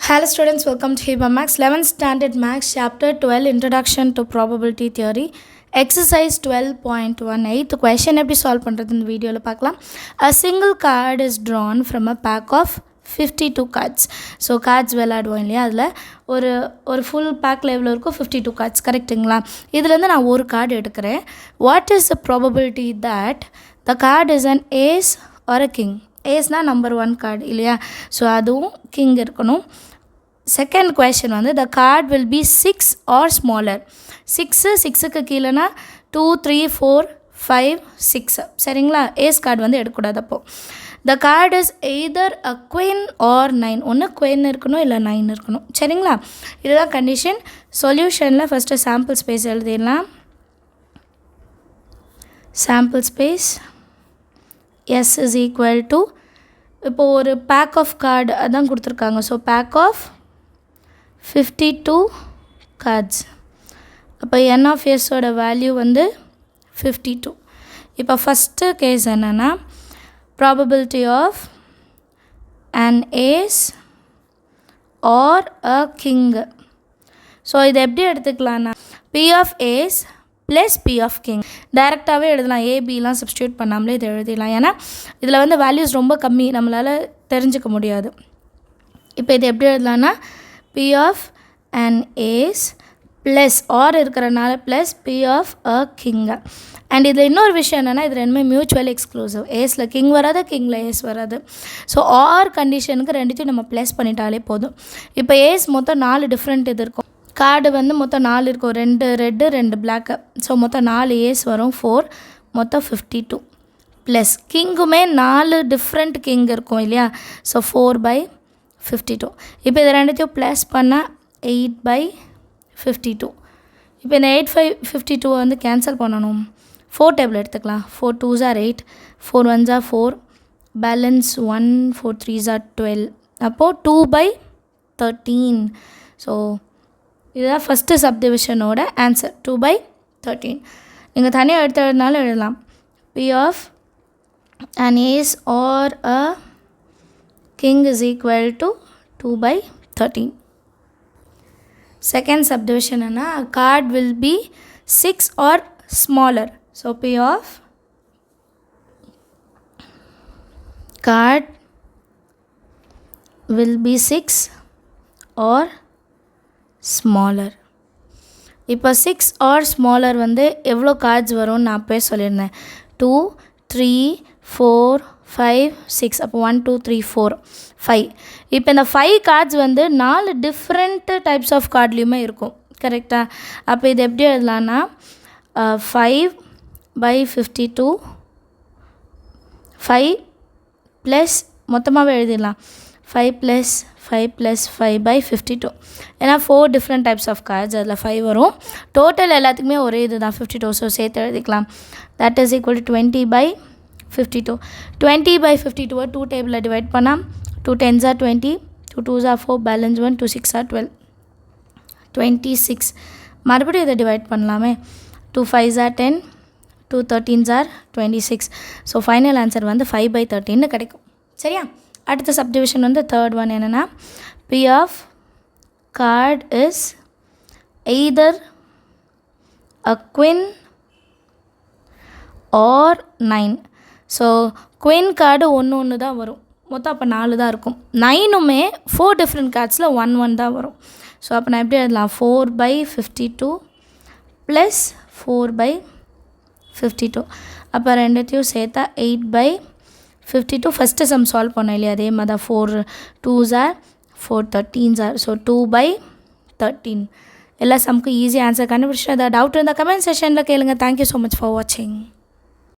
Hello students, welcome to Hiba Max 11th Standard Max Chapter 12 Introduction to Probability Theory Exercise 12.18 The question எப்படி solve பண்றது இந்த வீடியோல பார்க்கலாம். A single card is drawn from a pack of 52 cards. So cards விளையாடுவோம் இல்லையா, அதில் ஒரு full பேக்கில் எவ்வளோ இருக்கும் 52 cards கரெக்டுங்களா. இதுலேருந்து நான் ஒரு கார்டு எடுக்கிறேன். What is the probability that the card is an ace or a king? ஏஸ்னால் நம்பர் 1 கார்டு இல்லையா, ஸோ அதுவும் கிங் இருக்கணும். செகண்ட் கொஷின் வந்து the card will be 6 or smaller. 6க்கு கீழேனா 2 3 4 5 6 சரிங்களா. ஏஸ் கார்டு வந்து எடுக்கக்கூடாது. அப்போது the card is either a queen or 9. ஒன்று குயின் இருக்கணும் இல்லை 9 இருக்கணும் சரிங்களா. இதுதான் கண்டிஷன். சொல்யூஷனில் ஃபஸ்ட்டு சாம்பிள் ஸ்பேஸ் எழுதிடலாம். Sample space S is equal to இப்போது ஒரு பேக் ஆஃப் கார்டு அதான் கொடுத்துருக்காங்க. So pack of 52 cards. அப்போ N of Sஓட வேல்யூ வந்து 52. இப்போ ஃபஸ்ட்டு கேஸ் என்னென்னா probability of an ace or a king. So இதை எப்படி எடுத்துக்கலான்னா P of ace plus P of king டைரெக்டாகவே எழுதலாம். ஏபிலாம் சப்ஸ்டியூட் பண்ணாமலே இதை எழுதிடலாம். ஏன்னா இதில் வந்து வேல்யூஸ் ரொம்ப கம்மி, நம்மளால் தெரிஞ்சுக்க முடியாது. இப்போ இது எப்படி எழுதலான்னா P of an ace plus or இருக்கிறனால plus P of a king. And இதில் இன்னொரு விஷயம் என்னென்னா இது ரெண்டுமே மியூச்சுவல் எக்ஸ்க்ளூசிவ். ஏஸில் கிங் வராது, கிங்கில் ஏஸ் வராது. ஸோ ஆர் கண்டிஷனுக்கு ரெண்டுத்தையும் நம்ம ப்ளஸ் பண்ணிட்டாலே போதும். இப்போ ஏஸ் மொத்தம் 4 டிஃப்ரெண்ட் இது இருக்கும். கார்டு வந்து மொத்தம் 4 இருக்கும், 2 ரெட்டு 2 பிளாக்கு. ஸோ மொத்தம் 4 ஏஸ் வரும், 4 மொத்தம் 52 ப்ளஸ் கிங்குமே 4 டிஃப்ரெண்ட் கிங் இருக்கும் இல்லையா. ஸோ 4/52. இப்போ இது ரெண்டுத்தையும் ப்ளஸ் பண்ணால் 8/52. இப்போ இந்த 8/52 வந்து கேன்சல் பண்ணணும். 4 டேபிள் எடுத்துக்கலாம். 4 2s are 8, 4 1s are 4, balance 1, 4 3s are 12. அப்போது 2/13. ஸோ இதுதான் ஃபஸ்ட்டு சப்டிவிஷனோட ஆன்சர் 2/13. நீங்கள் தனியாக எடுத்துனாலும் எழுதலாம். P of an ace or a king is equal to 2/13. Second subdivision என்ன, card will be 6 or smaller. So P of card will be 6 or smaller. இப்போ 6 or smaller வந்து எவ்வளோ cards வரும்னு நான் அப்போயே சொல்லியிருந்தேன். 2 3 4 5 6. அப்போ 1 2 3 4 5. இப்போ இந்த 5 கார்ட்ஸ் வந்து 4 டிஃப்ரெண்ட் டைப்ஸ் ஆஃப் கார்ட்லேயுமே இருக்கும் கரெக்டாக. அப்போ இது எப்படி எழுதலான்னா 5/52 5 ப்ளஸ் மொத்தமாகவே எழுதிடலாம் 5 + 5 + 5/52. ஏன்னா 4 டிஃப்ரெண்ட் டைப்ஸ் ஆஃப் கார்ட்ஸ், அதில் 5 வரும். டோட்டல் எல்லாத்துக்குமே ஒரே இது தான் 52. ஸோ சேர்த்து எழுதிக்கலாம். That is equal to 20/52. 20/52 2 டேபிளில் டிவைட் பண்ணால் 2 10s are 20, 2 2s are 4, balance 1, 2 6 are 12, 26. மறுபடியும் இதை டிவைட் பண்ணலாமே. 2 5s are 10, 2 13s are 26. So final answer வந்து 5/13 கிடைக்கும் சரியா. அடுத்த சப்டிவிஷன் வந்து தேர்ட் ஒன் என்னென்னா P of card is either a queen or 9. So queen card ஒன்று தான் வரும், மொத்தம் அப்போ 4 தான் இருக்கும். 9மே 4 டிஃப்ரெண்ட் கார்ட்ஸில் 1 1 தான் வரும். ஸோ அப்போ நான் எப்படி எழுதலாம் 4/52 ப்ளஸ் 4/52. அப்போ ரெண்டுத்தையும் சேர்த்தா 8/52. ஃபஸ்ட்டு சம் சால்வ் பண்ணோம் இல்லையா, அதே மாதிரி தான் 4 2s are 4 13s are. So 2/13. எல்லா சம்க்கு ஈஸி ஆன்சர் கண்டுபிடிச்சிட்டு. அதை டவுட் இருந்தால் கமெண்ட் செஷனில் கேளுங்க. தேங்க்யூ ஸோ மச் ஃபார் வாட்சிங்.